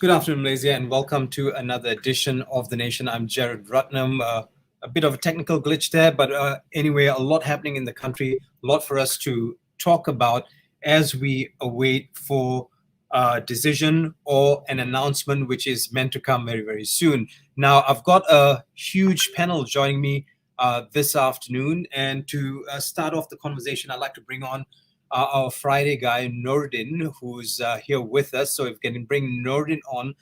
Good afternoon, Malaysia, and welcome to another edition of The Nation. I'm Jerald Ratnam. A bit of a technical glitch there, but anyway, a lot happening in the country, a lot for us to talk about as we await for a decision or an announcement which is meant to come very, very soon. Now, I've got a huge panel joining me this afternoon, and to start off the conversation, I'd like to bring on our Friday guy, Nordin, who's here with us. So if we can bring Nordin on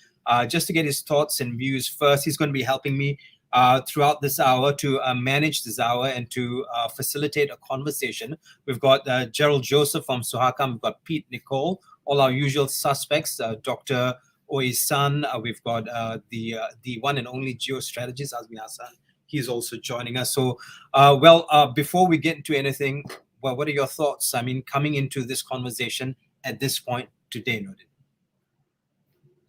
just to get his thoughts and views first. He's going to be helping me throughout this hour to manage this hour and to facilitate a conversation. We've got Jerald Joseph from SUHAKAM. We've got Pete Nicoll, all our usual suspects, Dr. Hassan. We've got the one and only geostrategist, Azmi Hassan. He's also joining us. So, before we get into anything, well, what are your thoughts? I mean, coming into this conversation at this point today, Nordin.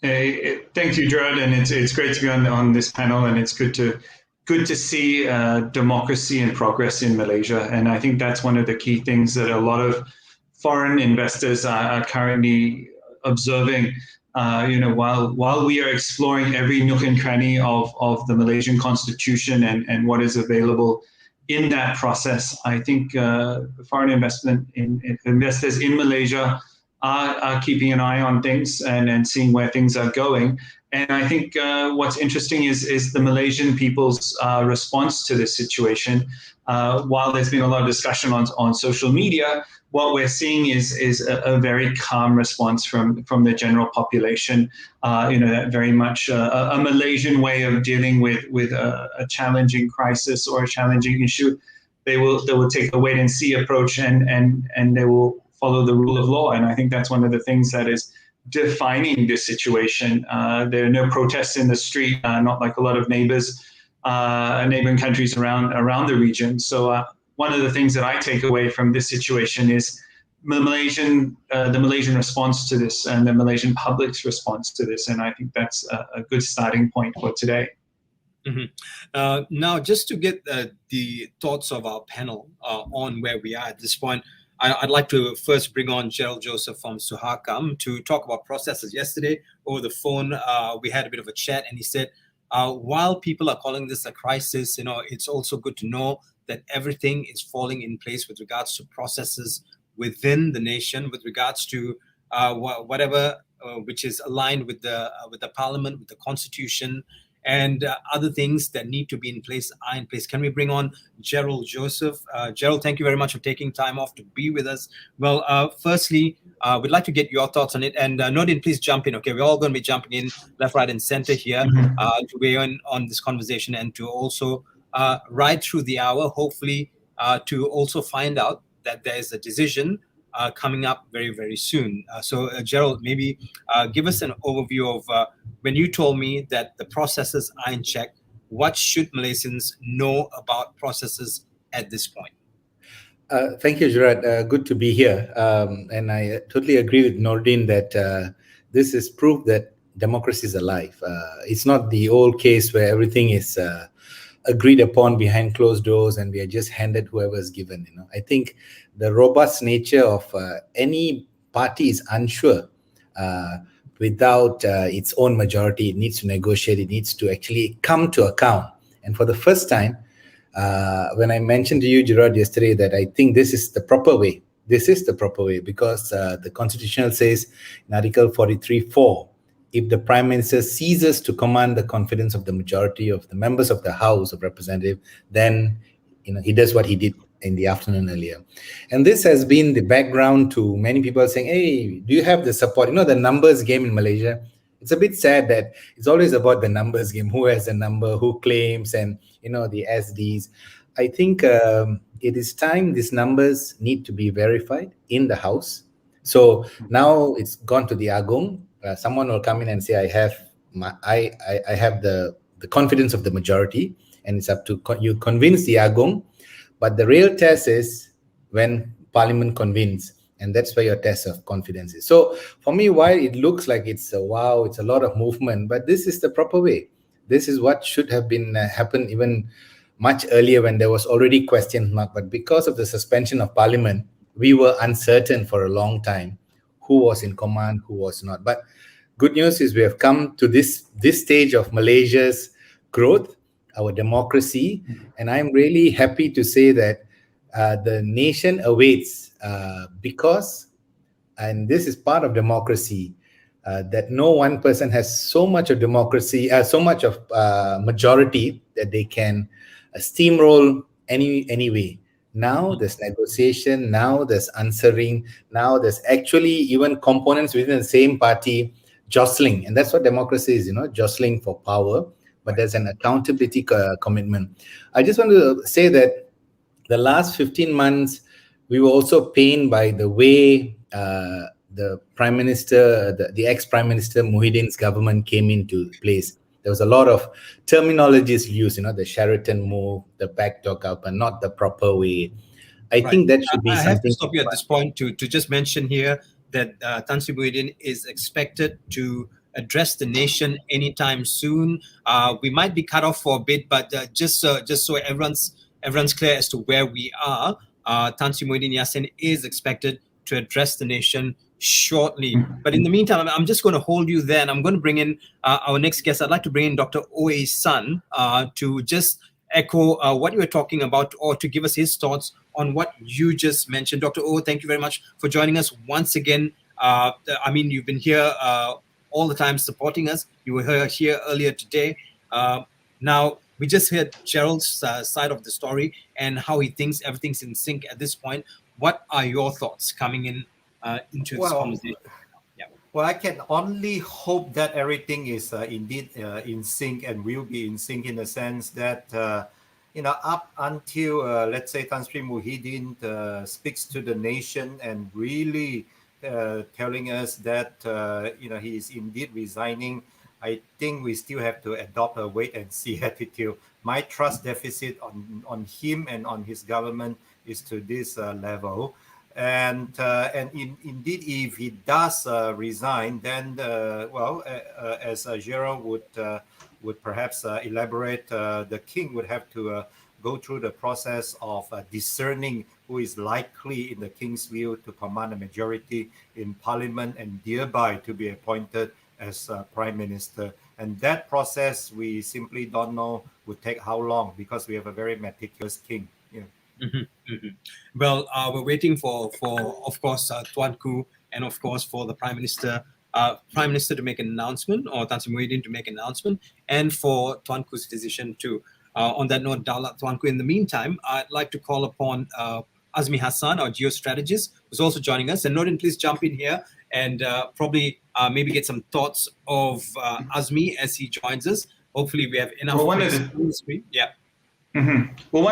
Hey, thank you, Gerard, and it's great to be on this panel, and it's good to see democracy and progress in Malaysia. And I think that's one of the key things that a lot of foreign investors are currently observing. While we are exploring every nook and cranny of the Malaysian constitution and what is available in that process, I think foreign investors in Malaysia are keeping an eye on things and seeing where things are going. And I think what's interesting is the Malaysian people's response to this situation. While there's been a lot of discussion on social media, what we're seeing is a very calm response from the general population. That very much a Malaysian way of dealing with a challenging crisis or a challenging issue. They will take a wait and see approach and they will follow the rule of law. And I think that's one of the things that is defining this situation. There are no protests in the street, not like a lot of neighboring countries around the region. So one of the things that I take away from this situation is the Malaysian response to this and the Malaysian public's response to this. And I think that's a good starting point for today. Mm-hmm. Now, just to get the thoughts of our panel on where we are at this point, I'd like to first bring on Jerald Joseph from SUHAKAM to talk about processes. Yesterday, over the phone, we had a bit of a chat, and he said, while people are calling this a crisis, it's also good to know that everything is falling in place with regards to processes within the nation, with regards to whatever which is aligned with the parliament, with the constitution, and other things that need to be in place are in place. Can we bring on Jerald Joseph? Jerald, thank you very much for taking time off to be with us. Well, firstly, we'd like to get your thoughts on it. And Nordin, please jump in. Okay, we're all going to be jumping in left, right, and center here to weigh in on this conversation and to also ride through the hour, hopefully to also find out that there is a decision coming up very, very soon. So, Jerald, maybe give us an overview of when you told me that the processes are in check, what should Malaysians know about processes at this point? Thank you, Gerard. Good to be here. And I totally agree with Nordin that this is proof that democracy is alive. It's not the old case where everything is agreed upon behind closed doors and we are just handed whoever is given. I think the robust nature of any party is unsure without its own majority. It needs to negotiate. It needs to actually come to account. And for the first time, when I mentioned to you, Gerard, yesterday that I think this is the proper way. This is the proper way because the Constitution says in Article 43(4), if the Prime Minister ceases to command the confidence of the majority of the members of the House of Representatives, then he does what he did in the afternoon earlier. And this has been the background to many people saying, hey, do you have the support? The numbers game in Malaysia. It's a bit sad that it's always about the numbers game. Who has the number, who claims, and the SDs. I think it is time these numbers need to be verified in the House. So now it's gone to the Agong. Someone will come in and say, I have the confidence of the majority, and it's up to you convince the Agong. But the real test is when Parliament convenes, and that's where your test of confidence is. So for me, while it looks like it's a lot of movement, but this is the proper way. This is what should have been happened even much earlier when there was already question mark. But because of the suspension of Parliament, we were uncertain for a long time who was in command, who was not. But good news is we have come to this stage of Malaysia's growth, our democracy, and I'm really happy to say that the nation awaits because, and this is part of democracy, that no one person has so much of democracy, so much of majority that they can steamroll any way. Now there's negotiation, now there's answering, now there's actually even components within the same party jostling. And that's what democracy is, jostling for power, but there's an accountability commitment. I just want to say that the last 15 months, we were also pained by the way the Prime Minister, the ex-Prime Minister Muhyiddin's government came into place. There was a lot of terminologies used, the Sheraton move, the backdoor government, not the proper way. I think that should be something. I have to stop you at this point to just mention here that Tan Sri Muhyiddin is expected to address the nation anytime soon. We might be cut off for a bit, but just so everyone's clear as to where we are, Tan Sri Muhyiddin Yassin is expected to address the nation shortly. But in the meantime, I'm just going to hold you there, and I'm going to bring in our next guest. I'd like to bring in Dr. Oe's son to just echo what you were talking about, or to give us his thoughts on what you just mentioned. Dr. O, thank you very much for joining us once again. You've been here all the time supporting us. You were here earlier today. Now, we just heard Jerald's side of the story and how he thinks everything's in sync at this point. What are your thoughts coming in into this conversation? Well, I can only hope that everything is indeed in sync and will be in sync in the sense that, up until, let's say, Tan Sri Muhyiddin speaks to the nation and really telling us that, he is indeed resigning, I think we still have to adopt a wait-and-see attitude. My trust deficit on him and on his government is to this level. And indeed, if he does resign, then as Gerald would perhaps elaborate, the king would have to go through the process of discerning who is likely, in the king's view, to command a majority in parliament and thereby to be appointed as prime minister. And that process, we simply don't know would take how long, because we have a very meticulous king. Well, we're waiting for of course, Tuanku, and of course for the Prime Minister to make an announcement, or Tan Sri Muhyiddin to make an announcement, and for Tuanku's decision too. On that note, Daulat Tuanku, in the meantime, I'd like to call upon Azmi Hassan, our geostrategist, who's also joining us. And Nordin, please jump in here and probably maybe get some thoughts of Azmi as he joins us. Hopefully we have enough. Well, one of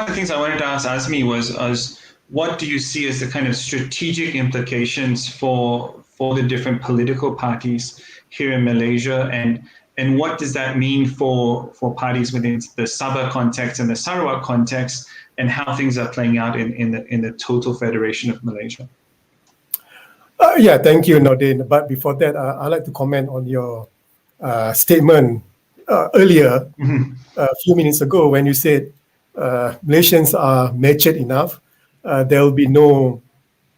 the things I wanted to ask Azmi was what do you see as the kind of strategic implications for the different political parties here in Malaysia, and what does that mean for parties within the Sabah context and the Sarawak context, and how things are playing out in the total Federation of Malaysia? Thank you, Nordin. But before that, I'd like to comment on your statement earlier, a few minutes ago, when you said Malaysians are matured enough. There will be no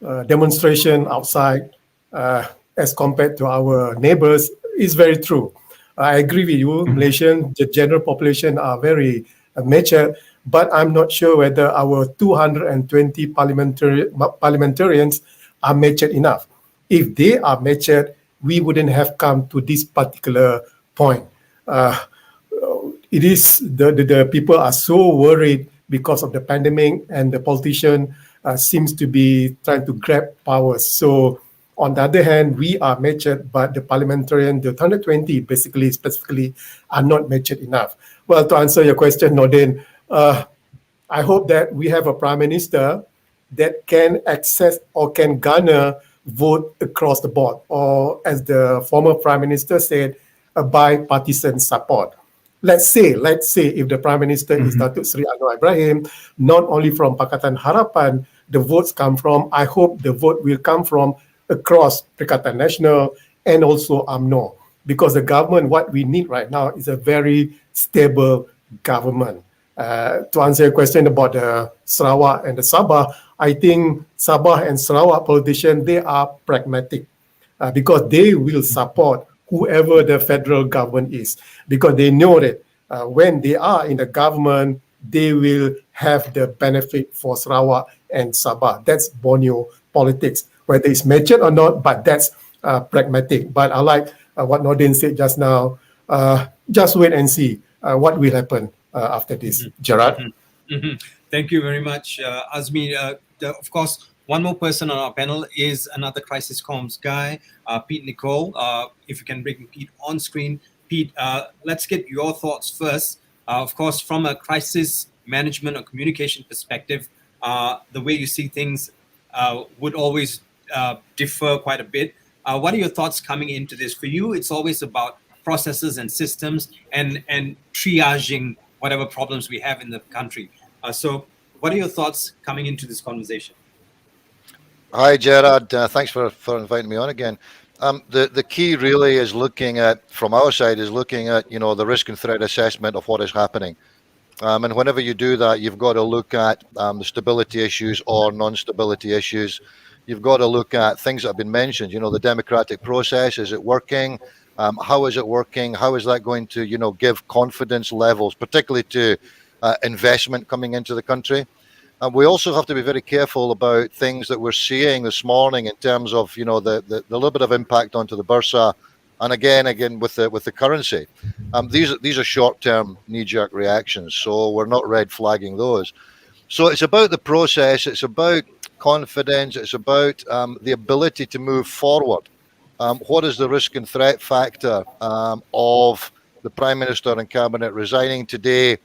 demonstration outside as compared to our neighbors. Is very true. I agree with you. Malaysian, the general population are very mature, but I'm not sure whether our 220 parliamentarians are matured enough. If they are matured, we wouldn't have come to this particular point. It is the people are so worried because of the pandemic, and the politician seems to be trying to grab powers. So on the other hand, we are matured, but the parliamentarian, the 120 specifically, are not matured enough. Well, to answer your question, Nordin, I hope that we have a prime minister that can access or can garner vote across the board, or as the former prime minister said, a bipartisan support. Let's say if the Prime Minister is Datuk Seri Anwar Ibrahim, not only from Pakatan Harapan, the votes come from, I hope the vote will come from across Perikatan Nasional and also UMNO. Because the government, what we need right now is a very stable government. To answer your question about the Sarawak and the Sabah, I think Sabah and Sarawak politicians, they are pragmatic because they will support whoever the federal government is, because they know that when they are in the government, they will have the benefit for Sarawak and Sabah. That's Borneo politics, whether it's matured or not, but that's pragmatic. But I like what Nordin said just now. Just wait and see what will happen after this. Gerard? Thank you very much, Azmi. Of course, one more person on our panel is another crisis comms guy, Pete Nicoll. If you can bring Pete on screen. Pete, let's get your thoughts first. Of course, from a crisis management or communication perspective, the way you see things would always differ quite a bit. What are your thoughts coming into this? For you, it's always about processes and systems and triaging whatever problems we have in the country. So what are your thoughts coming into this conversation? Hi, Gerard. Thanks for inviting me on again. The key really is looking at, from our side, is looking at, the risk and threat assessment of what is happening. And whenever you do that, you've got to look at the stability issues or non-stability issues. You've got to look at things that have been mentioned, the democratic process. Is it working? How is it working? How is that going to, give confidence levels, particularly to investment coming into the country? And we also have to be very careful about things that we're seeing this morning in terms of, the little bit of impact onto the Bursa, and again with the currency. These are short-term knee-jerk reactions, so we're not red flagging those. So it's about the process, it's about confidence, it's about the ability to move forward. What is the risk and threat factor of the Prime Minister and Cabinet resigning today?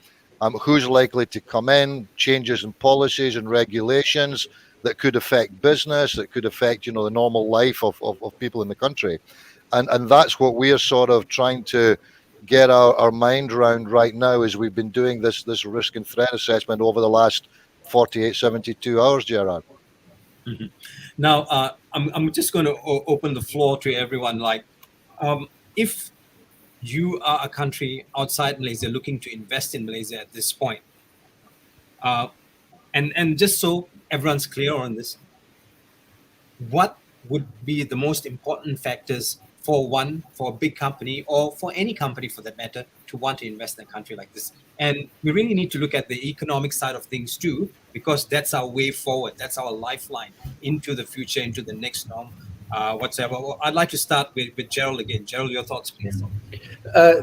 Who's likely to come in, changes in policies and regulations that could affect business, that could affect, the normal life of people in the country. And that's what we are sort of trying to get our mind around right now, as we've been doing this risk and threat assessment over the last 48, 72 hours, Gerard. Mm-hmm. Now, I'm just going to open the floor to everyone. Like, if you are a country outside Malaysia looking to invest in Malaysia at this point, and just so everyone's clear on this, what would be the most important factors for a big company, or for any company for that matter, to want to invest in a country like this? And we really need to look at the economic side of things too, because that's our way forward. That's our lifeline into the future, into the next norm, whatsoever. Well, I'd like to start with Jerald again. Jerald, your thoughts, please.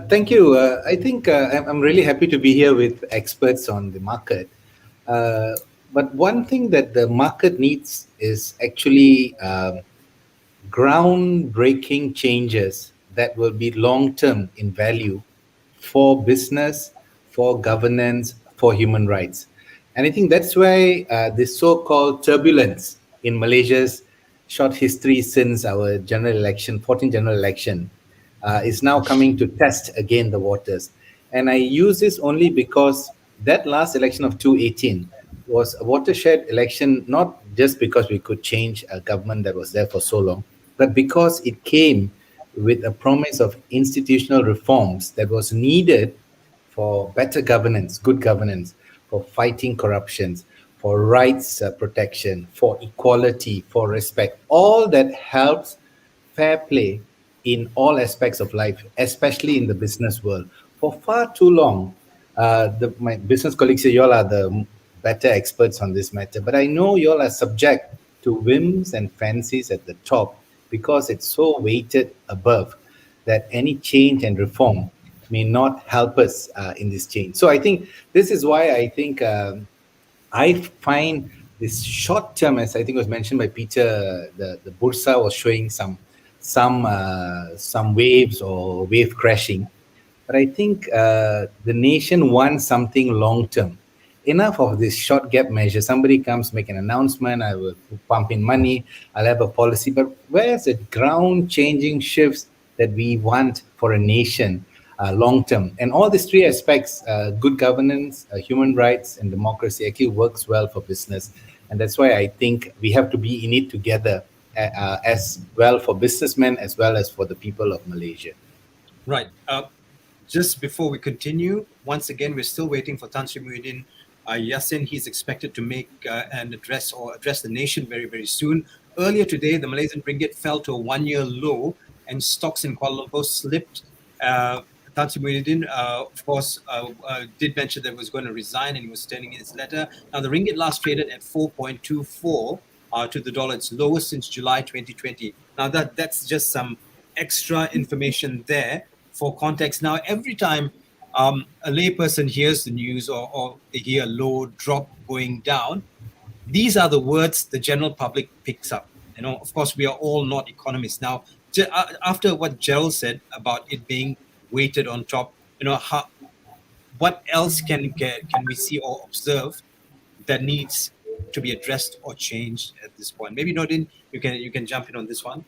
Thank you. I think I'm really happy to be here with experts on the market. But one thing that the market needs is actually groundbreaking changes that will be long-term in value for business, for governance, for human rights. And I think that's why this so-called turbulence in Malaysia's short history since our general election, 14th general election, is now coming to test again the waters. And I use this only because that last election of 2018 was a watershed election, not just because we could change a government that was there for so long, but because it came with a promise of institutional reforms that was needed for better governance, good governance, for fighting corruptions, for rights protection, for equality, for respect, all that helps fair play in all aspects of life, especially in the business world. For far too long, my business colleagues say you all are the better experts on this matter, but I know you all are subject to whims and fancies at the top because it's so weighted above that any change and reform may not help us in this change. So I think this is why I think I find this short term, as I think was mentioned by Peter, the Bursa was showing some waves or wave crashing. But I think the nation wants something long term. Enough of this short gap measure. Somebody comes, make an announcement, I will pump in money, I'll have a policy. But where's the ground changing shifts that we want for a nation long term? And all these three aspects, good governance, human rights, and democracy, actually works well for business. And that's why I think we have to be in it together as well for businessmen as well as for the people of Malaysia. Right. Just before we continue, once again, we're still waiting for Tan Sri Muhyiddin Yassin. He's expected to make an address the nation very, very soon. Earlier today, the Malaysian ringgit fell to a one-year low and stocks in Kuala Lumpur slipped. Tan Sri Muhyiddin, of course, did mention that he was going to resign, and he was sending his letter. Now, the ringgit last traded at 4.24 to the dollar. It's lowest since July 2020. Now, that's just some extra information there for context. Now, every time a layperson hears the news or they hear a low drop going down, these are the words the general public picks up. Of course, we are all not economists. Now, after what Jerald said about it being weighted on top, what else can we see or observe that needs to be addressed or changed at this point? Maybe Nordin, you can jump in on this one.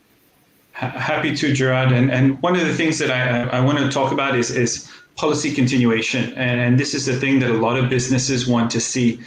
Happy to, Gerard. And one of the things that I want to talk about is policy continuation. And this is the thing that a lot of businesses want to see.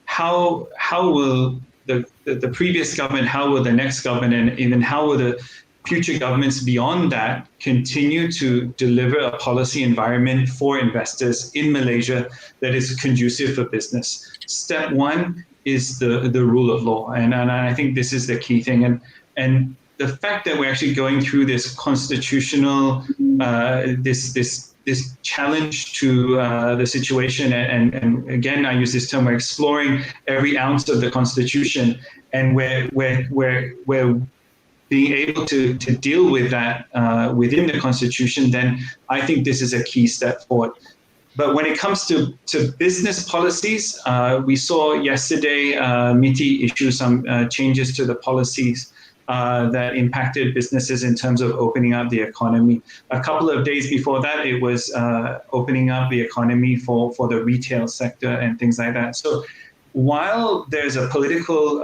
How will the previous government, how will the next government, and even how will the future governments beyond that continue to deliver a policy environment for investors in Malaysia that is conducive for business? Step one is the rule of law. And I think this is the key thing. And the fact that we're actually going through this constitutional, this challenge to the situation, and again, I use this term, we're exploring every ounce of the constitution, and we're being able to deal with that within the constitution, then I think this is a key step forward. But when it comes to business policies, we saw yesterday MITI issue some changes to the policies that impacted businesses in terms of opening up the economy. A couple of days before that, it was opening up the economy for the retail sector and things like that. So while there's a political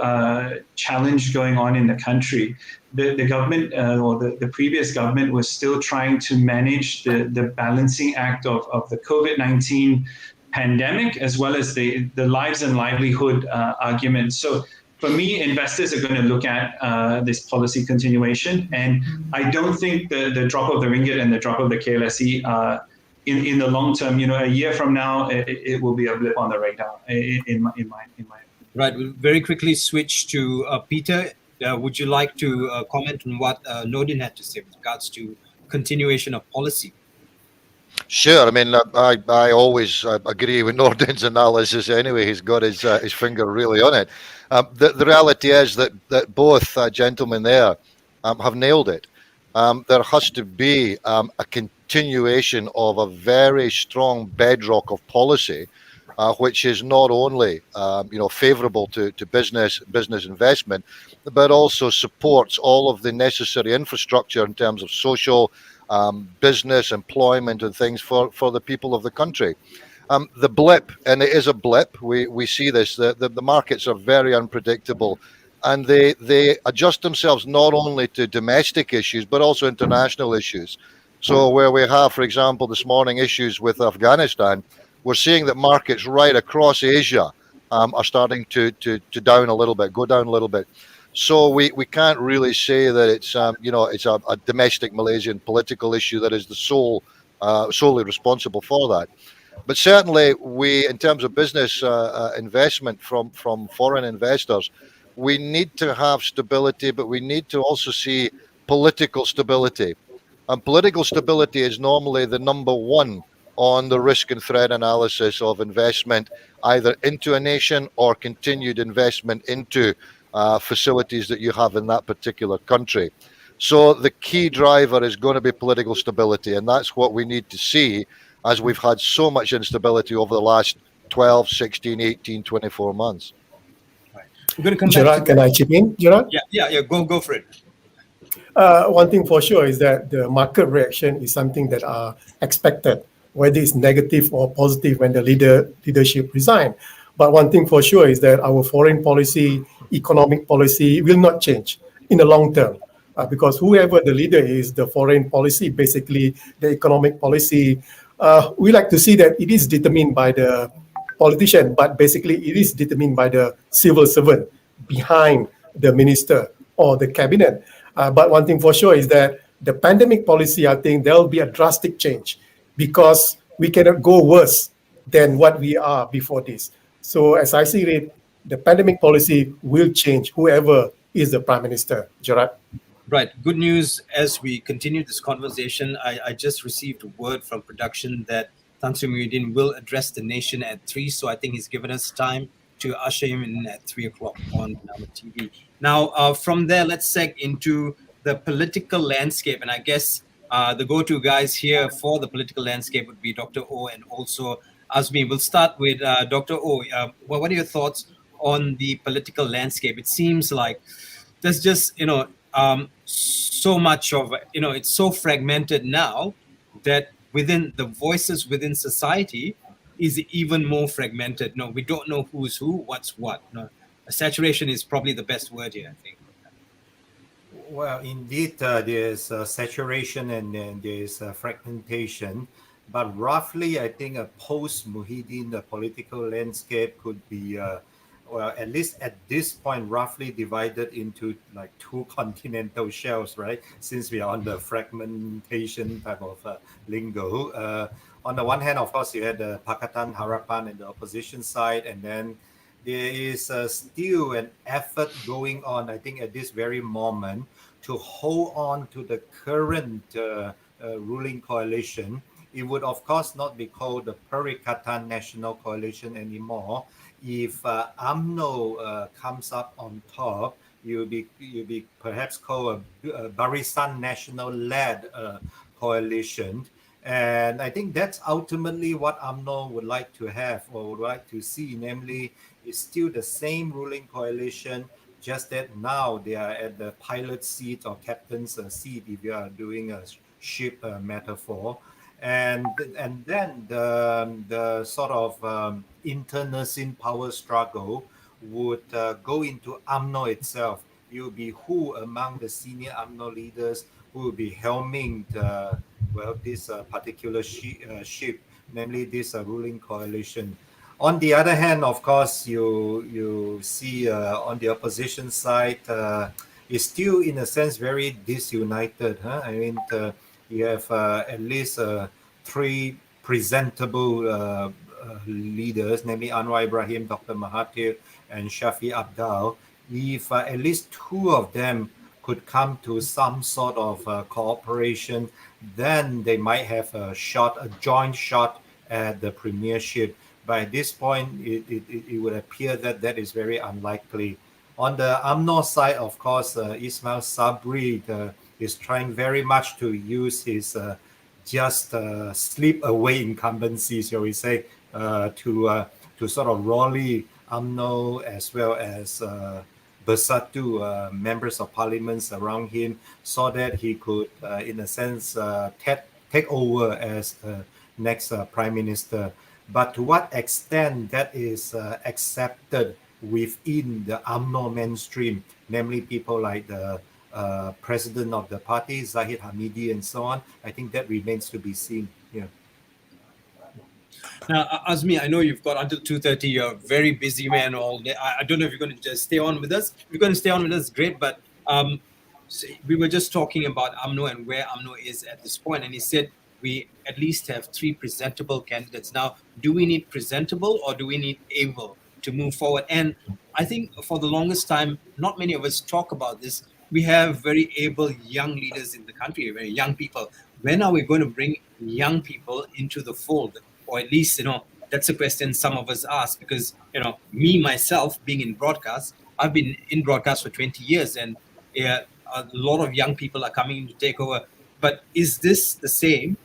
challenge going on in the country, the government or the previous government was still trying to manage the balancing act of the COVID-19 pandemic as well as the lives and livelihood argument. So for me, investors are going to look at this policy continuation, and I don't think the drop of the ringgit and the drop of the KLSE in the long term, a year from now, it will be a blip on the radar. In my Right. We'll very quickly switch to Peter. Would you like to comment on what Nordin had to say with regards to continuation of policy? Sure. I mean, I always agree with Nordin's analysis anyway. He's got his finger really on it. The reality is that both gentlemen there have nailed it. There has to be a continuation of a very strong bedrock of policy, which is not only favourable to business investment, but also supports all of the necessary infrastructure in terms of social, business, employment, and things for the people of the country. The blip, and it is a blip, we see this, the markets are very unpredictable, and they adjust themselves not only to domestic issues, but also international issues. So where we have, for example, this morning issues with Afghanistan, we're seeing that markets right across Asia are starting to go down a little bit. So we can't really say that it's it's a domestic Malaysian political issue that is the solely responsible for that. But certainly in terms of business investment from foreign investors, we need to have stability, but we need to also see political stability. And political stability is normally the number one on the risk and threat analysis of investment, either into a nation or continued investment into facilities that you have in that particular country. So the key driver is going to be political stability, and that's what we need to see as we've had so much instability over the last 12, 16, 18, 24 months. Right. We're going to come Gerard, back can I chip in, Gerard? Yeah, go for it. One thing for sure is that the market reaction is something that are expected, whether it's negative or positive when the leadership resign. But one thing for sure is that our foreign policy, economic policy will not change in the long term. Because whoever the leader is, the foreign policy, basically the economic policy, we like to see that it is determined by the politician, but basically it is determined by the civil servant behind the minister or the cabinet. But one thing for sure is that the pandemic policy, I think there will be a drastic change because we cannot go worse than what we are before this. So as I see it, the pandemic policy will change whoever is the prime minister. Gerard? Right. Good news as we continue this conversation. I just received word from production that Tan Sri Muhyiddin will address the nation at 3. So I think he's given us time to usher him in at 3 o'clock on our TV. Now, from there, let's seg into the political landscape. And I guess the go-to guys here for the political landscape would be Dr. O and also Azmi. We'll start with Dr. O. What are your thoughts on the political landscape? It seems like there's just, so much of, it's so fragmented now that within the voices within society is even more fragmented. No, we don't know who's who, what's what. No, saturation is probably the best word here, I think. Well, indeed, there's saturation and then there's fragmentation. But roughly, I think a post-Muhyiddin, the political landscape could be, well, at least at this point, roughly divided into like 2 continental shelves, right? Since we are on the fragmentation type of lingo. On the one hand, of course, you had the Pakatan Harapan and the opposition side, and then there is still an effort going on, I think, at this very moment to hold on to the current ruling coalition. It would, of course, not be called the Perikatan National Coalition anymore. If UMNO comes up on top, you'll be perhaps called a Barisan National-led coalition. And I think that's ultimately what UMNO would like to have or would like to see, namely, it's still the same ruling coalition, just that now they are at the pilot seat or captain's seat, if you are doing a ship metaphor. And then the sort of internecine power struggle would go into UMNO itself. It will be who among the senior UMNO leaders who will be helming this particular ship, namely this ruling coalition. On the other hand, of course, you see on the opposition side is still in a sense very disunited. I mean, you have at least 3 presentable leaders, namely Anwar Ibrahim, Dr. Mahathir, and Shafi Abdul. If at least 2 of them could come to some sort of cooperation, then they might have a joint shot at the premiership. By this point, it would appear that that is very unlikely. On the UMNO side, of course, Ismail Sabri is trying very much to use his just slip away incumbency, shall we say, to sort of rally UMNO as well as Bersatu members of parliaments around him, so that he could, in a sense, take over as next prime minister. But to what extent that is accepted within the UMNO mainstream, namely people like the president of the party, Zahid Hamidi, and so on, I think that remains to be seen. Yeah. Now, Azmi, I know you've got until 2:30. You're a very busy man all day. I don't know if you're going to just stay on with us. If you're going to stay on with us, great. But we were just talking about UMNO and where UMNO is at this point, and he said we at least have 3 presentable candidates. Now, do we need presentable or do we need able to move forward? And I think for the longest time, not many of us talk about this. We have very able young leaders in the country, very young people. When are we going to bring young people into the fold? Or at least, that's a question some of us ask, because, me, myself, being in broadcast, I've been in broadcast for 20 years, and a lot of young people are coming in to take over. But is this the same,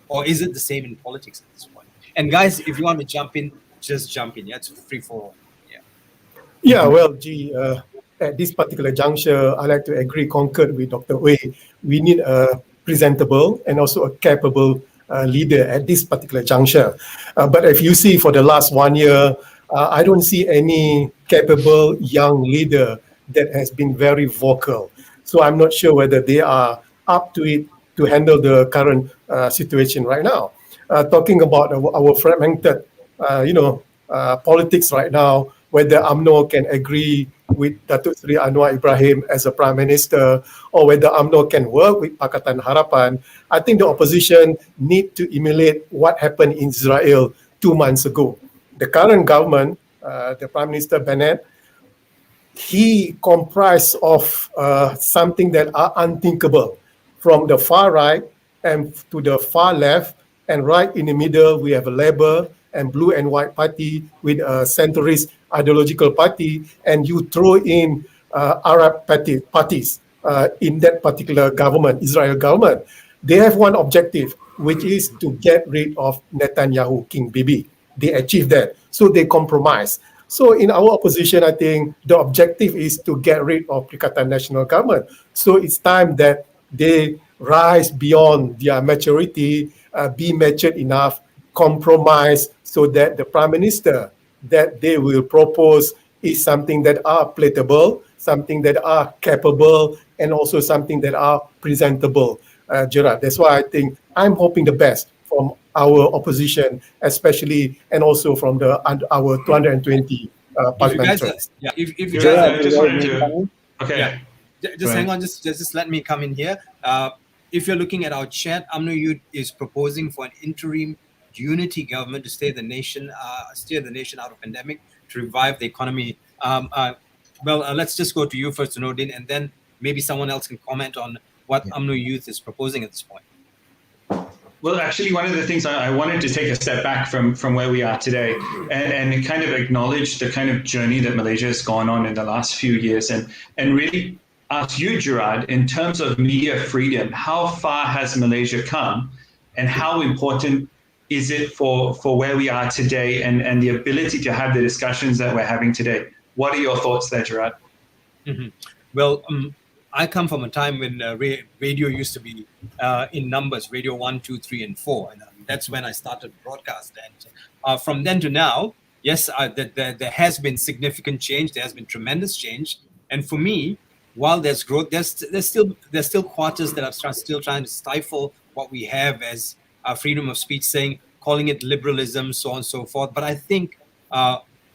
or is it the same in politics at this point? And guys, if you want to jump in, just jump in. Yeah, it's free for all. Yeah. Yeah, well, at this particular juncture, I like to concur with Dr. Wei. We need a presentable and also a capable leader at this particular juncture. But if you see for the last 1 year, I don't see any capable young leader that has been very vocal. So I'm not sure whether they are up to it to handle the current situation right now. Talking about our fragmented, politics right now, whether UMNO can agree with Datuk Seri Anwar Ibrahim as a Prime Minister, or whether UMNO can work with Pakatan Harapan, I think the opposition need to emulate what happened in Israel 2 months ago. The current government, the Prime Minister Bennett, he comprised of something that are unthinkable. From the far right and to the far left, and right in the middle, we have a Labour and Blue and White Party with a centrist ideological party, and you throw in Arab parties in that particular government, Israel government. They have one objective, which is to get rid of Netanyahu, King Bibi. They achieve that. So they compromise. So in our opposition, I think the objective is to get rid of Perikatan Nasional Government. So it's time that they rise beyond their maturity, be matured enough, compromise, so that the Prime Minister that they will propose is something that are palatable, something that are capable, and also something that are presentable, Gerard. That's why I think I'm hoping the best from our opposition, especially, and also from our 220 parliamentarians. If you Gerard, guys, I just wanted to. Okay. Yeah. Just hang on, just let me come in here. If you're looking at our chat, UMNO Youth is proposing for an interim unity government to steer the nation out of pandemic, to revive the economy. Let's just go to you first, Nordin, and then maybe someone else can comment on what UMNO Youth is proposing at this point. Well, actually, one of the things I wanted to take a step back from where we are today and kind of acknowledge the kind of journey that Malaysia has gone on in the last few years, and really ask you, Gerard, in terms of media freedom, how far has Malaysia come, and how important is it for where we are today and the ability to have the discussions that we're having today? What are your thoughts there, Gerard? Mm-hmm. Well, I come from a time when radio used to be in numbers, radio 1, 2, 3, and 4. And that's when I started broadcast. And from then to now, yes, there has been significant change. There has been tremendous change. And for me, while there's growth, there's still quarters that are still trying to stifle what we have as freedom of speech, calling it liberalism, so on and so forth. But I think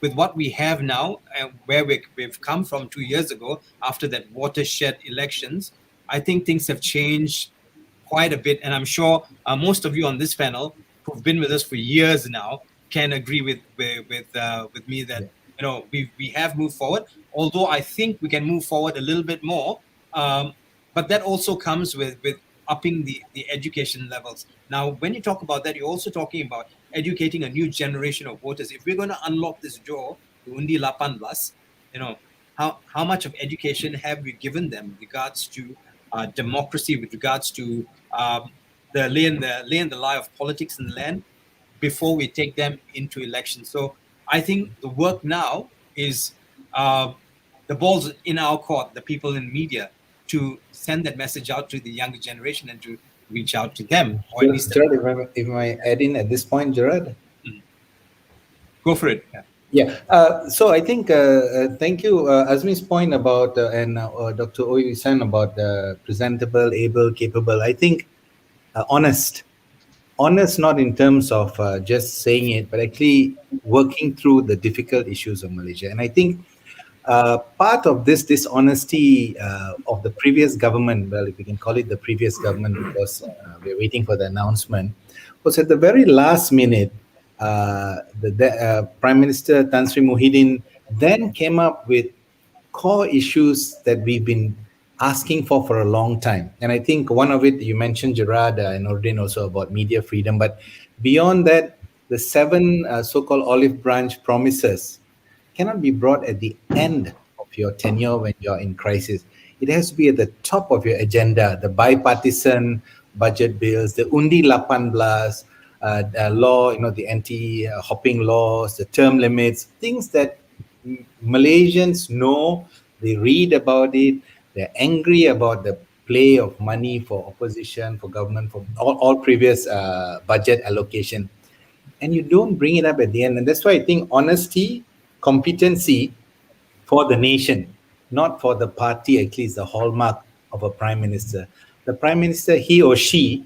with what we have now and where we've come from 2 years ago after that watershed elections, I think things have changed quite a bit. And I'm sure most of you on this panel who've been with us for years now can agree with me that we have moved forward. Although I think we can move forward a little bit more, but that also comes with upping the education levels. Now, when you talk about that, you're also talking about educating a new generation of voters. If we're going to unlock this door to Undi 18, how much of education have we given them with regards to democracy, with regards to the lay and the lie of politics in the land before we take them into elections? So I think the work now is the ball's in our court, the people in media, to send that message out to the younger generation and to reach out to them. Or at least Gerard, if I add in at this point, Gerard? Go for it. So I think, thank you, Azmi's point about, and Dr. Oisan about presentable, able, capable. I think honest not in terms of just saying it, but actually working through the difficult issues of Malaysia. And I think part of this dishonesty of the previous government, well, if we can call it the previous government because we're waiting for the announcement, was at the very last minute, the Prime Minister Tan Sri Muhyiddin then came up with core issues that we've been asking for a long time. And I think one of it, you mentioned, Gerard and Nordin, also about media freedom. But beyond that, the 7 so-called olive branch promises cannot be brought at the end of your tenure when you're in crisis. It has to be at the top of your agenda, the bipartisan budget bills, the Undi 18 law, the anti-hopping laws, the term limits, things that Malaysians know, they read about it, they're angry about the play of money for opposition, for government, for all previous budget allocation. And you don't bring it up at the end. And that's why I think honesty, competency for the nation, not for the party, at least the hallmark of a prime minister. The prime minister, he or she,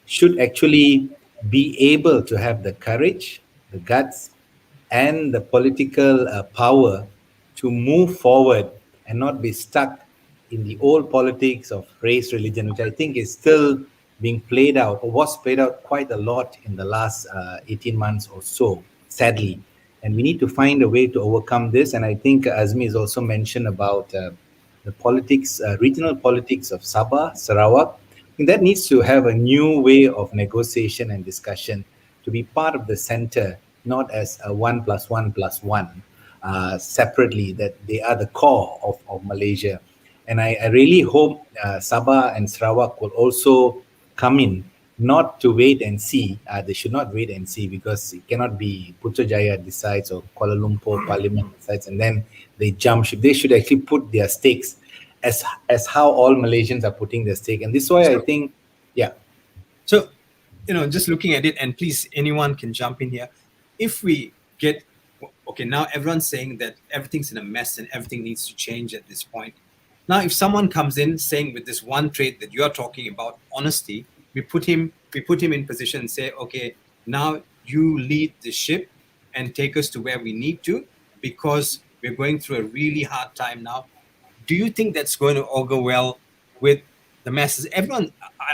should actually be able to have the courage, the guts, and the political power to move forward and not be stuck in the old politics of race, religion, which I think is still being played out, or was played out quite a lot in the last 18 months or so, sadly. And we need to find a way to overcome this. And I think Azmi has also mentioned about the politics, regional politics of Sabah, Sarawak. I think that needs to have a new way of negotiation and discussion to be part of the center, not as a 1+1+1 separately, that they are the core of Malaysia. And I really hope Sabah and Sarawak will also come in, not to wait and see. They should not wait and see, because it cannot be Putrajaya decides or Kuala Lumpur Parliament decides and then they jump ship. They should actually put their stakes as how all Malaysians are putting their stake. And this is why I think, yeah. So, just looking at it, and please, anyone can jump in here. If we get, okay, now everyone's saying that everything's in a mess and everything needs to change at this point. Now, if someone comes in saying with this one trait that you're talking about, honesty, we put him in position and say, okay, now you lead the ship and take us to where we need to, because we're going through a really hard time now. Do you think that's going to augur well with the masses? Everyone,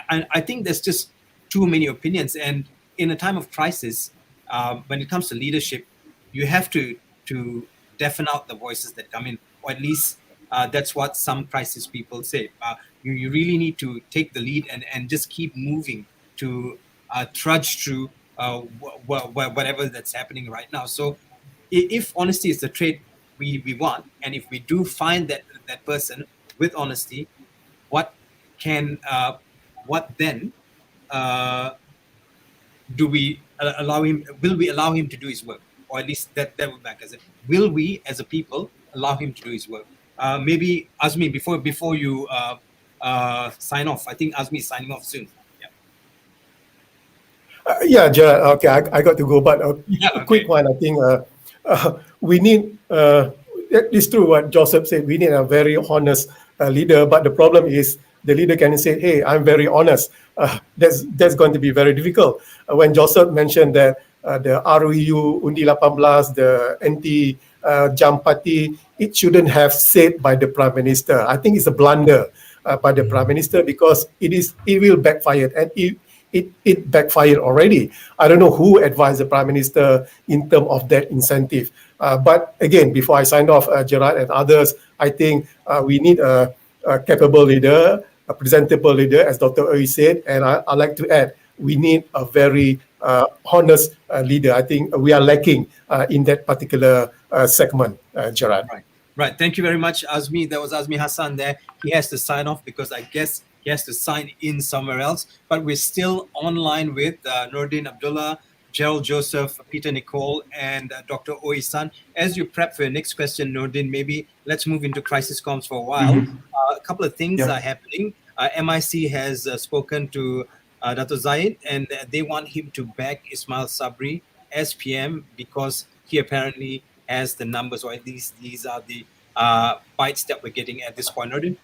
I think there's just too many opinions. And in a time of crisis, when it comes to leadership, you have to deafen out the voices that come in, or at least that's what some crisis people say. You really need to take the lead and just keep moving to trudge through whatever that's happening right now. So if honesty is the trait we want, and if we do find that person with honesty, what then do we allow him? Will we allow him to do his work, or at least that would back as it? Will we, as a people, allow him to do his work? Maybe Azmi, before you sign off. I think Azmi is signing off soon. Yeah, Gerald, okay, I got to go, but a quick one. I think we need, it's true what Joseph said, we need a very honest leader, but the problem is the leader can say, hey, I'm very honest. That's going to be very difficult. When Joseph mentioned that the ROU Undi 18, the anti-jam party, it shouldn't have said by the Prime Minister. I think it's a blunder by the Prime Minister, because it will backfire, and it backfired already. I don't know who advised the Prime Minister in terms of that incentive. But again, before I signed off, Gerard and others, I think we need a capable leader, a presentable leader, as Dr. Oi said. And I like to add, we need a very honest leader. I think we are lacking in that particular segment, Gerard. Right. Thank you very much, Azmi. That was Azmi Hassan there. He has to sign off because I guess he has to sign in somewhere else. But we're still online with Nordin, Abdullah, Jerald Joseph, Peter Nicoll, and Dr. Oisan. As you prep for your next question, Nordin, maybe let's move into crisis comms for a while. A couple of things are happening. MIC has spoken to Dr. Zaid, and they want him to back Ismail Sabri as PM because he apparently has the numbers, or at least these are the bites that we're getting at this point. Nordin?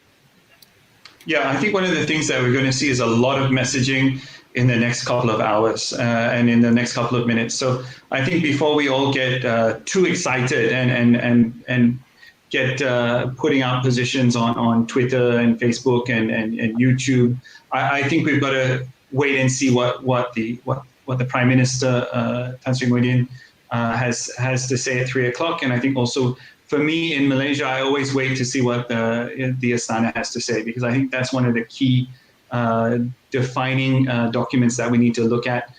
Yeah, I think one of the things that we're going to see is a lot of messaging in the next couple of hours and in the next couple of minutes. So I think before we all get too excited and get putting out positions on Twitter and Facebook and YouTube, I think we've got to wait and see what the Prime Minister Tan Sri Muhyiddin has to say at 3 o'clock. And I think also for me in Malaysia, I always wait to see what the Astana has to say, because I think that's one of the key defining documents that we need to look at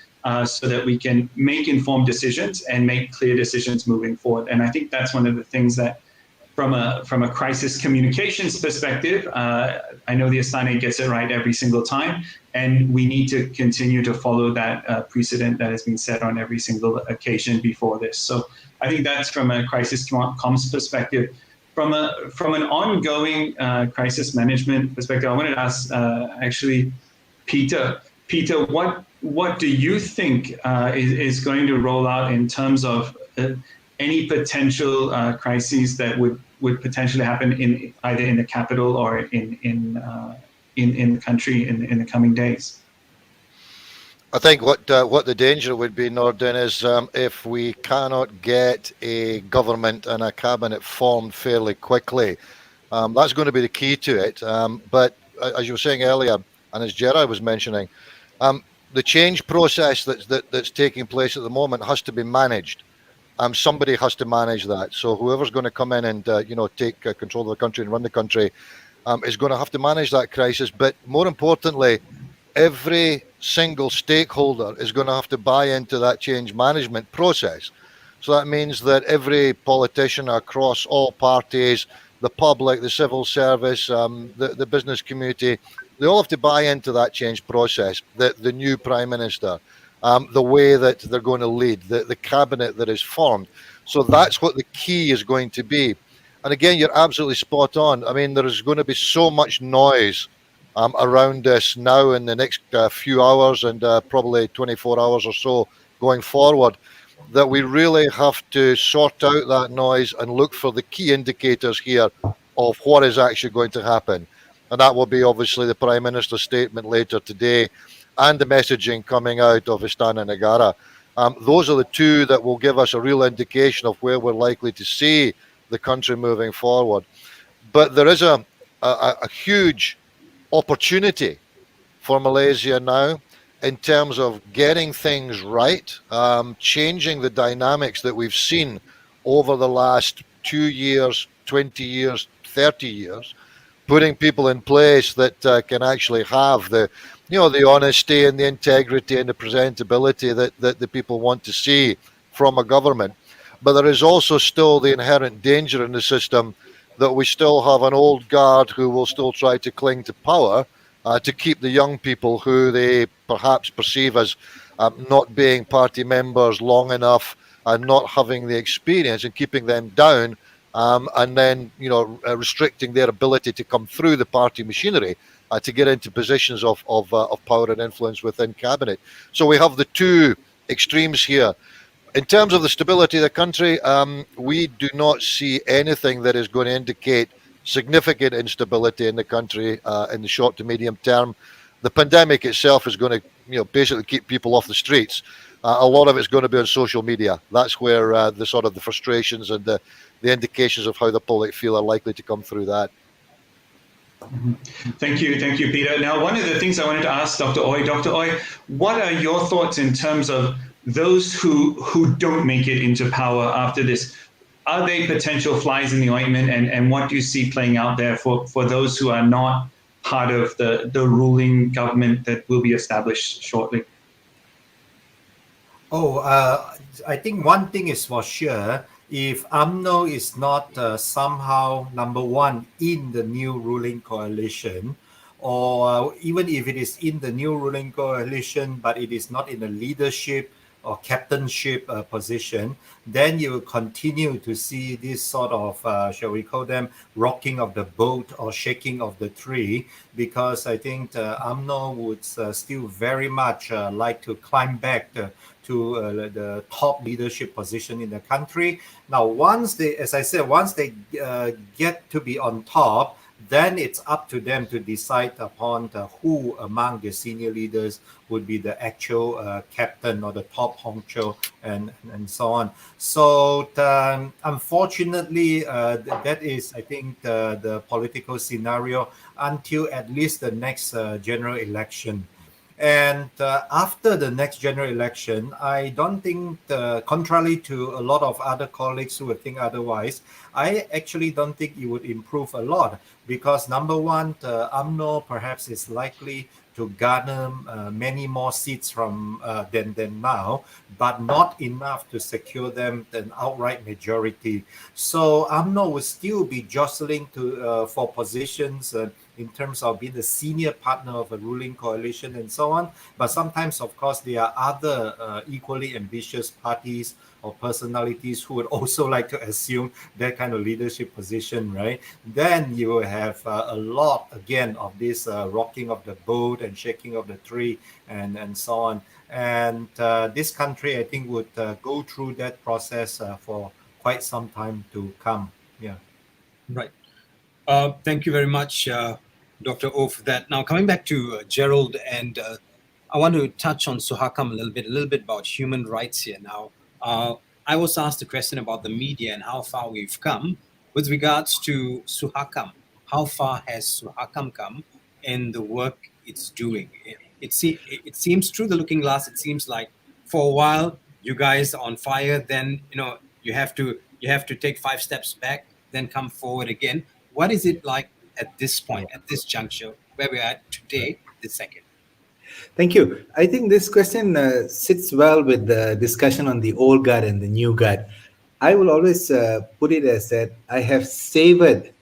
so that we can make informed decisions and make clear decisions moving forward. And I think that's one of the things that from a crisis communications perspective, I know the Astana gets it right every single time, and we need to continue to follow that precedent that has been set on every single occasion before this. So I think that's from a crisis comms perspective. From an ongoing crisis management perspective, I wanted to ask actually Peter. Peter, what do you think is going to roll out in terms of any potential crises that would potentially happen in either in the capital or in the country in the coming days? I think what the danger would be, Nordin, is if we cannot get a government and a cabinet formed fairly quickly. That's going to be the key to it. But as you were saying earlier, and as Gerard was mentioning, the change process that's taking place at the moment has to be managed. somebody has to manage that. So whoever's going to come in and take control of the country and run the country is going to have to manage that crisis. But more importantly, every single stakeholder is going to have to buy into that change management process. So that means that every politician across all parties, the public, the civil service, the business community, they all have to buy into that change process, the new Prime Minister, the way that they're going to lead, the cabinet that is formed. So that's what the key is going to be. And again, you're absolutely spot on. I mean, there is going to be so much noise around us now in the next few hours and probably 24 hours or so going forward, that we really have to sort out that noise and look for the key indicators here of what is actually going to happen. And that will be obviously the Prime Minister's statement later today and the messaging coming out of Istana Negara. Those are the two that will give us a real indication of where we're likely to see the country moving forward. But there is a huge opportunity for Malaysia now in terms of getting things right, changing the dynamics that we've seen over the last 2 years, 20 years, 30 years, putting people in place that can actually have the honesty and the integrity and the presentability that the people want to see from a government. But there is also still the inherent danger in the system that we still have an old guard who will still try to cling to power to keep the young people who they perhaps perceive as not being party members long enough and not having the experience, and keeping them down, and then restricting their ability to come through the party machinery to get into positions of power and influence within cabinet. So we have the two extremes here. In terms of the stability of the country, we do not see anything that is going to indicate significant instability in the country in the short to medium term. The pandemic itself is going to, basically keep people off the streets. A lot of it's going to be on social media. That's where the sort of the frustrations and the indications of how the public feel are likely to come through that. Thank you, Peter. Now, one of the things I wanted to ask Dr. Ooi, what are your thoughts in terms of those who don't make it into power after this? Are they potential flies in the ointment, and what do you see playing out there for those who are not part of the ruling government that will be established shortly? I think one thing is for sure. If UMNO is not somehow number one in the new ruling coalition, or even if it is in the new ruling coalition, but it is not in the leadership or captainship position, then you will continue to see this sort of, shall we call them, rocking of the boat or shaking of the tree, because I think UMNO would still very much like to climb back to the top leadership position in the country. Now, once they get to be on top, then it's up to them to decide upon who among the senior leaders would be the actual captain or the top honcho and so on. So unfortunately, that is, I think, the political scenario until at least the next general election. And after the next general election, I don't think, contrary to a lot of other colleagues who would think otherwise, I actually don't think it would improve a lot, because number one, UMNO perhaps is likely to garner many more seats from than now, but not enough to secure them an outright majority. So UMNO will still be jostling for positions in terms of being the senior partner of a ruling coalition and so on. But sometimes, of course, there are other equally ambitious parties or personalities who would also like to assume that kind of leadership position, right? Then you will have a lot, again, of this rocking of the boat and shaking of the tree and so on. And this country, I think, would go through that process for quite some time to come. Yeah. Right. Thank you very much, Dr. O, for that. Now, coming back to Jerald, and I want to touch on SUHAKAM a little bit about human rights here. Now, I was asked a question about the media and how far we've come with regards to SUHAKAM. How far has SUHAKAM come in the work it's doing? It seems through the looking glass, it seems like for a while you guys are on fire, then You have to take 5 steps back, then come forward again. What is it like at this point, at this juncture, where we're at today, this second? Thank you. I think this question sits well with the discussion on the old guard and the new guard. I will always put it as that I have savored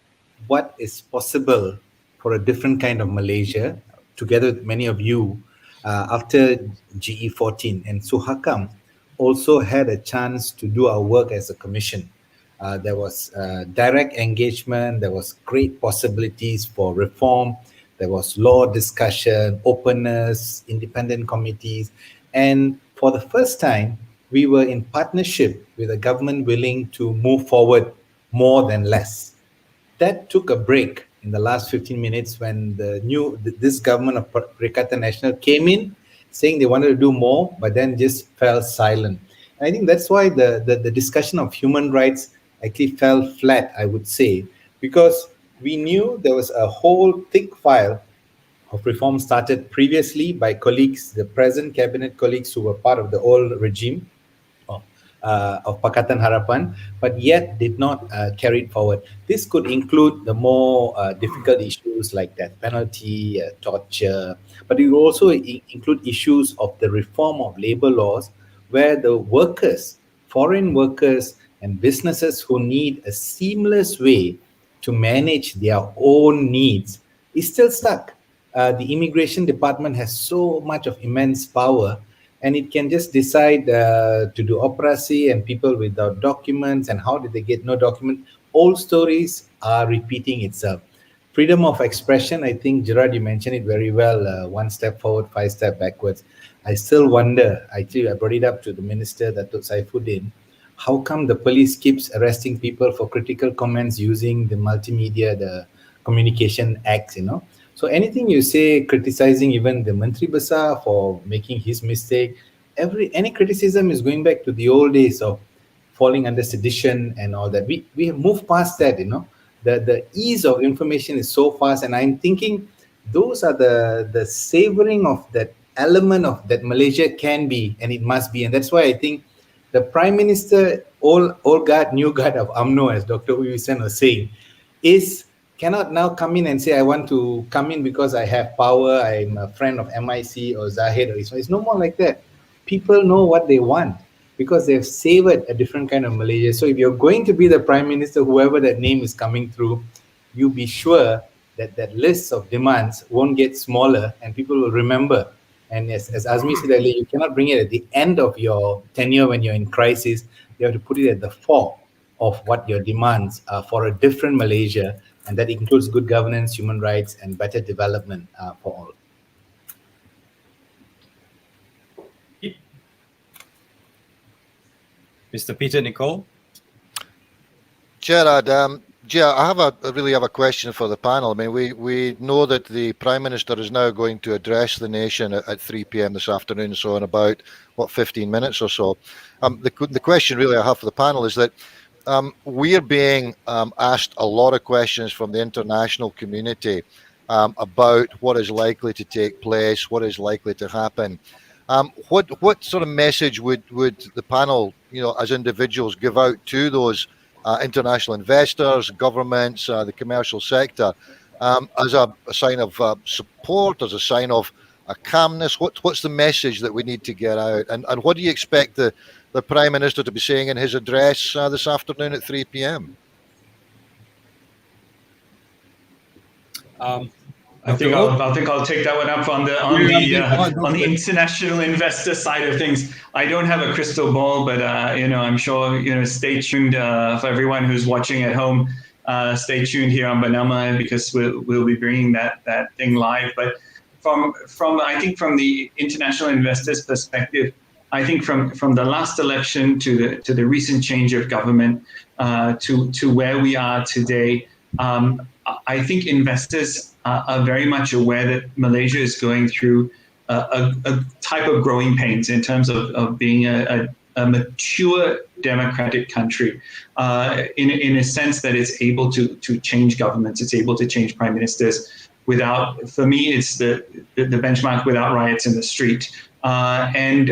what is possible for a different kind of Malaysia, together with many of you, after GE14. And SUHAKAM also had a chance to do our work as a commission. There was direct engagement, there was great possibilities for reform, there was law discussion, openness, independent committees. And for the first time, we were in partnership with a government willing to move forward more than less. That took a break in the last 15 minutes when this government of Perikatan Nasional came in saying they wanted to do more, but then just fell silent. And I think that's why the discussion of human rights actually fell flat, I would say, because we knew there was a whole thick file of reform started previously by colleagues, the present cabinet colleagues who were part of the old regime of Pakatan Harapan, but yet did not carry it forward. This could include the more difficult issues like death penalty, torture, but it will also include issues of the reform of labor laws, where the workers, foreign workers and businesses who need a seamless way to manage their own needs is still stuck. The immigration department has so much of immense power, and it can just decide to do operasi and people without documents, and how did they get no document? Old stories are repeating itself. Freedom of expression, I think, Gerard, you mentioned it very well, 1 step forward, 5 steps backwards. I still wonder, actually I brought it up to the Minister, Datuk Saifuddin, how come the police keeps arresting people for critical comments using the multimedia, the communication acts, So anything you say criticizing even the Menteri Besar for making his mistake, any criticism is going back to the old days of falling under sedition and all that. We have moved past that, The ease of information is so fast, and I'm thinking those are the savoring of that element of that Malaysia can be and it must be. And that's why I think the Prime Minister, old guard, new guard of UMNO, as Dr. Uyusen was saying, cannot now come in and say, I want to come in because I have power, I'm a friend of MIC or Zahid or Ismail. It's no more like that. People know what they want because they've savored a different kind of Malaysia. So if you're going to be the Prime Minister, whoever that name is coming through, you be sure that that list of demands won't get smaller and people will remember. And as Azmi said earlier, you cannot bring it at the end of your tenure when you're in crisis. You have to put it at the fore of what your demands are for a different Malaysia, and that includes good governance, human rights, and better development for all. Mr. Peter Nicoll? Gerard, I really have a question for the panel. I mean, we know that the Prime Minister is now going to address the nation at 3 p.m. this afternoon, so in about, 15 minutes or so. The question really I have for the panel is that we're being asked a lot of questions from the international community about what is likely to take place, what is likely to happen. What sort of message would the panel, as individuals, give out to those international investors, governments, the commercial sector, as a sign of support, as a sign of a calmness? What's the message that we need to get out? And what do you expect the Prime Minister to be saying in his address this afternoon at 3 p.m? I think I'll take that one up on the international investor side of things. I don't have a crystal ball, but I'm sure stay tuned for everyone who's watching at home. Stay tuned here on Bernama because we'll be bringing that thing live. But from I think from the international investors' perspective, I think from the last election to the recent change of government to where we are today, I think investors are very much aware that Malaysia is going through a type of growing pains in terms of being a mature democratic country, in a sense that it's able to change governments, it's able to change prime ministers without, for me, it's the benchmark without riots in the street. and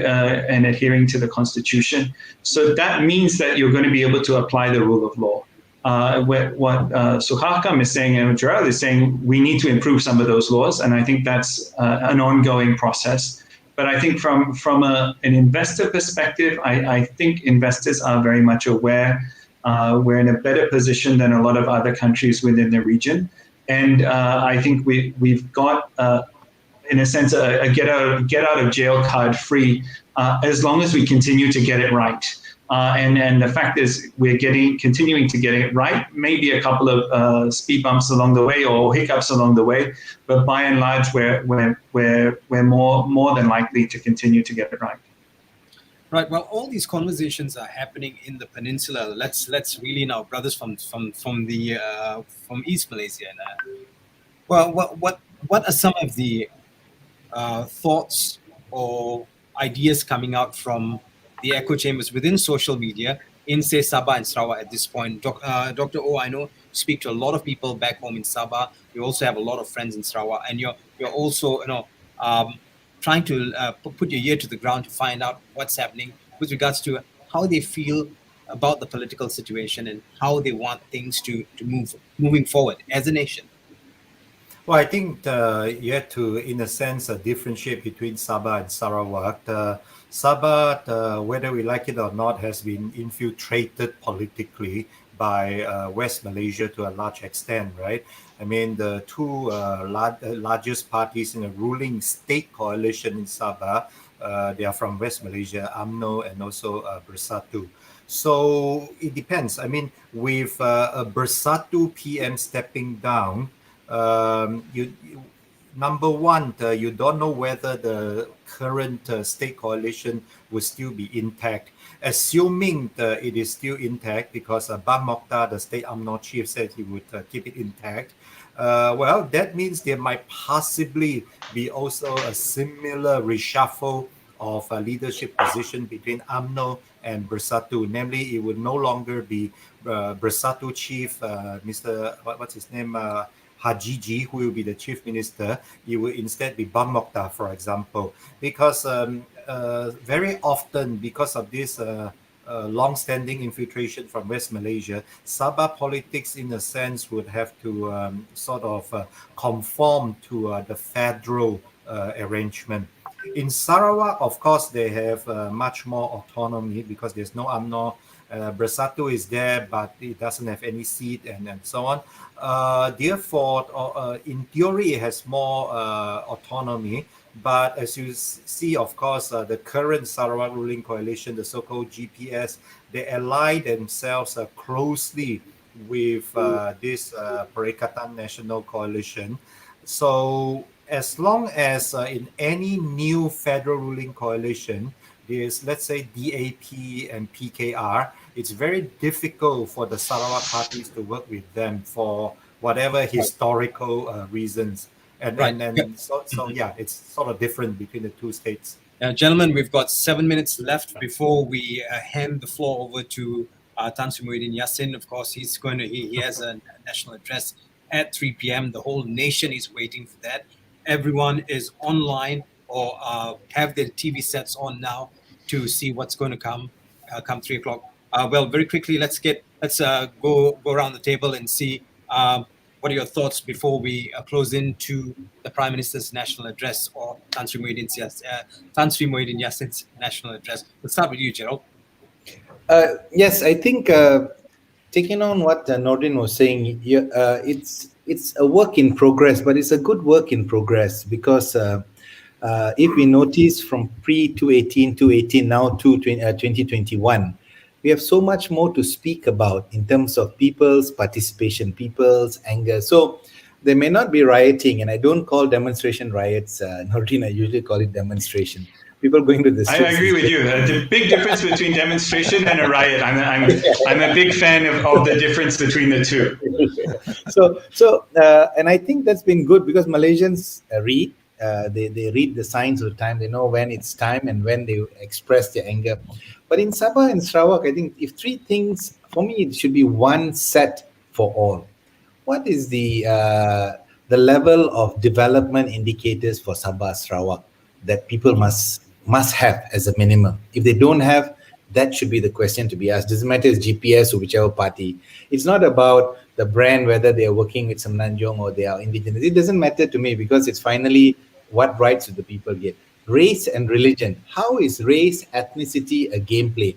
adhering to the Constitution. So that means that you're going to be able to apply the rule of law. What SUHAKAM is saying and Gerald is saying, we need to improve some of those laws, and I think that's an ongoing process. But I think from an investor perspective, I think investors are very much aware we're in a better position than a lot of other countries within the region. And I think we've got, in a sense, a get out of jail card free as long as we continue to get it right. And the fact is, we're continuing to get it right. Maybe a couple of speed bumps along the way or hiccups along the way, but by and large, we're more than likely to continue to get it right. Right. Well, all these conversations are happening in the peninsula. Let's really now, brothers from East Malaysia. Well, what are some of the thoughts or ideas coming out from the echo chambers within social media in, say, Sabah and Sarawak at this point? Dr. O, I know you speak to a lot of people back home in Sabah. You also have a lot of friends in Sarawak, and you're also trying to put your ear to the ground to find out what's happening with regards to how they feel about the political situation and how they want things to moving forward as a nation. Well, I think you have to, in a sense, differentiate between Sabah and Sarawak. Sabah, whether we like it or not, has been infiltrated politically by West Malaysia to a large extent, right? I mean, the two largest parties in a ruling state coalition in Sabah, they are from West Malaysia, UMNO and also Bersatu. So it depends. I mean, with a Bersatu PM stepping down, number one, you don't know whether the current state coalition will still be intact. Assuming it is still intact, because Bang Mokhtar, the state UMNO chief, said he would keep it intact. Well, that means there might possibly be also a similar reshuffle of a leadership position between UMNO and Bersatu. Namely, it would no longer be Bersatu chief, Mr. What's his name? Hajiji, who will be the chief minister. It will instead be Bang Mokhtar, for example, because very often, because of this long-standing infiltration from West Malaysia, Sabah politics, in a sense, would have to sort of conform to the federal arrangement. In Sarawak, of course, they have much more autonomy because there's no UMNO. Bersatu is there, but it doesn't have any seat, and so on. Therefore, in theory, it has more autonomy. But as you see, of course, the current Sarawak ruling coalition, the so-called GPS, they ally themselves closely with this Perikatan National Coalition. So as long as in any new federal ruling coalition, there's, let's say, DAP and PKR, it's very difficult for the Sarawak parties to work with them for whatever historical reasons. And so yeah, it's sort of different between the two states. Gentlemen, we've got 7 minutes left before we hand the floor over to Tan Sri Muhyiddin Yassin. Of course, he has a national address at 3 p.m. The whole nation is waiting for that. Everyone is online or have their TV sets on now to see what's going to come 3 o'clock. Well, very quickly, let's go around the table and see what are your thoughts before we close into the Prime Minister's national address or Tan Sri Muhyiddin Yassin's national address. We'll start with you, Jerald. Yes, I think taking on what Nordin was saying, it's a work in progress, but it's a good work in progress because if we notice from pre-2018 now to 2021, we have so much more to speak about in terms of people's participation, people's anger. So there may not be rioting, and I don't call demonstration riots. Nordin, I usually call it demonstration. People going to the streets. I agree with you. The big difference between demonstration and a riot. I'm a big fan of the difference between the two. So and I think that's been good because Malaysians read. They read the signs of the time. They know when it's time and when they express their anger. But in Sabah and Sarawak, I think if three things, for me, it should be one set for all. What is the level of development indicators for Sabah, Sarawak that people must must have as a minimum. If they don't have, that should be the question to be asked. Doesn't matter if it's GPS or whichever party. It's not about the brand, whether they are working with Semenanjung or they are indigenous. It doesn't matter to me, because it's finally what rights do the people get. Race and religion. How is race, ethnicity a gameplay?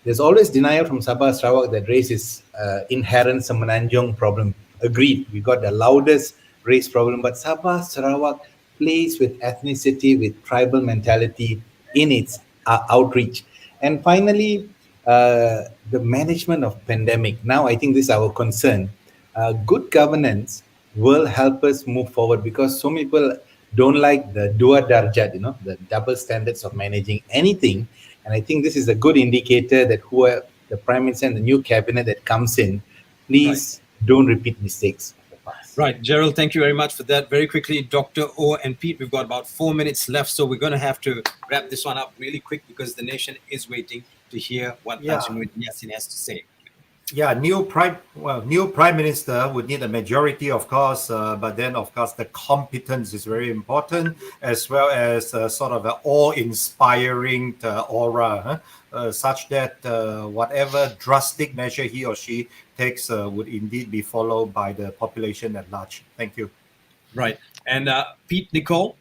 There's always denial from Sabah Sarawak that race is inherent Semenanjung problem. Agreed, we got the loudest race problem, but Sabah Sarawak plays with ethnicity, with tribal mentality in its outreach. And finally, the management of pandemic. Now, I think this is our concern. Good governance will help us move forward, because so many people don't like the dua darjat, the double standards of managing anything. And I think this is a good indicator that whoever the Prime Minister and the new cabinet that comes in, please don't repeat mistakes of the past. Right, Jerald, thank you very much for that. Very quickly, Dr. O and Pete, we've got about 4 minutes left, so we're going to have to wrap this one up really quick, because the nation is waiting to hear what Azmi Yassin has to say. Yeah, new prime minister would need a majority, of course, but then, of course, the competence is very important, as well as sort of an awe-inspiring aura, such that whatever drastic measure he or she takes would indeed be followed by the population at large. Thank you. Right. And Pete, Nicoll?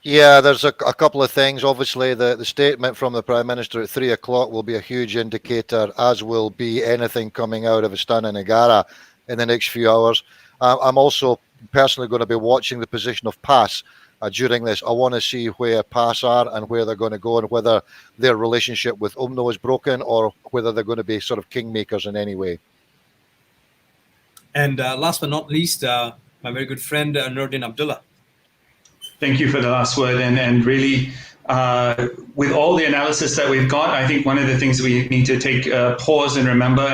Yeah, there's a couple of things. Obviously, the statement from the Prime Minister at 3 o'clock will be a huge indicator, as will be anything coming out of Astana Negara in the next few hours. I'm also personally going to be watching the position of PAS during this. I want to see where PAS are and where they're going to go, and whether their relationship with UMNO is broken, or whether they're going to be sort of kingmakers in any way. And last but not least, my very good friend Nordin Abdullah. Thank you for the last word. And really, with all the analysis that we've got, I think one of the things we need to take a pause and remember,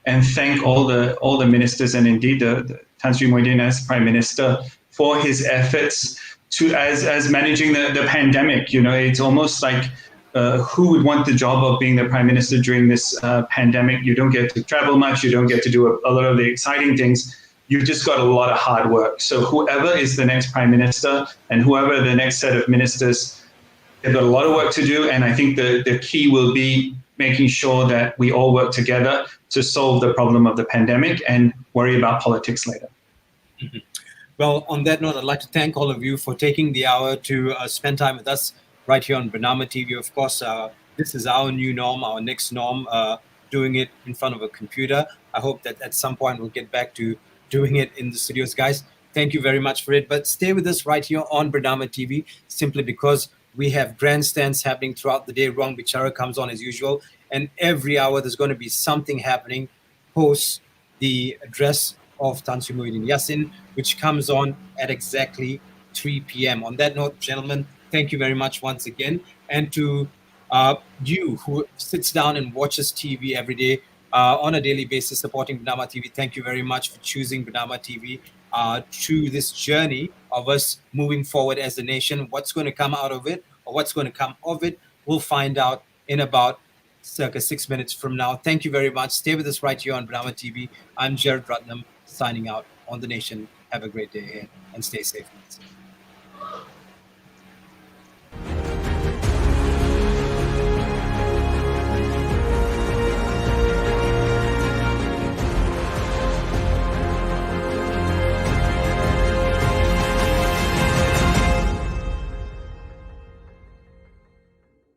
and thank all the ministers, and indeed the Tan Sri Muhyiddin as Prime Minister, for his efforts to as managing the pandemic. It's almost like who would want the job of being the Prime Minister during this pandemic? You don't get to travel much. You don't get to do a lot of the exciting things. You've just got a lot of hard work. So whoever is the next Prime Minister, and whoever the next set of ministers, they've got a lot of work to do. And I think the key will be making sure that we all work together to solve the problem of the pandemic and worry about politics later. Mm-hmm. Well, on that note, I'd like to thank all of you for taking the hour to spend time with us right here on Bernama TV. Of course, this is our new norm, our next norm, doing it in front of a computer. I hope that at some point we'll get back to doing it in the studios. Guys, thank you very much for it. But stay with us right here on Bernama TV, simply because we have grandstands happening throughout the day. Ruang Bicara comes on as usual. And every hour there's going to be something happening post the address of Tan Sri Muhyiddin Yassin, which comes on at exactly 3 p.m. On that note, gentlemen, thank you very much once again. And to you who sits down and watches TV every day, on a daily basis, supporting Bernama TV. Thank you very much for choosing Bernama TV to this journey of us moving forward as a nation. What's going to come out of it, or what's going to come of it, we'll find out in about circa 6 minutes from now. Thank you very much. Stay with us right here on Bernama TV. I'm Gerard Ratnam, signing out on The Nation. Have a great day ahead and stay safe.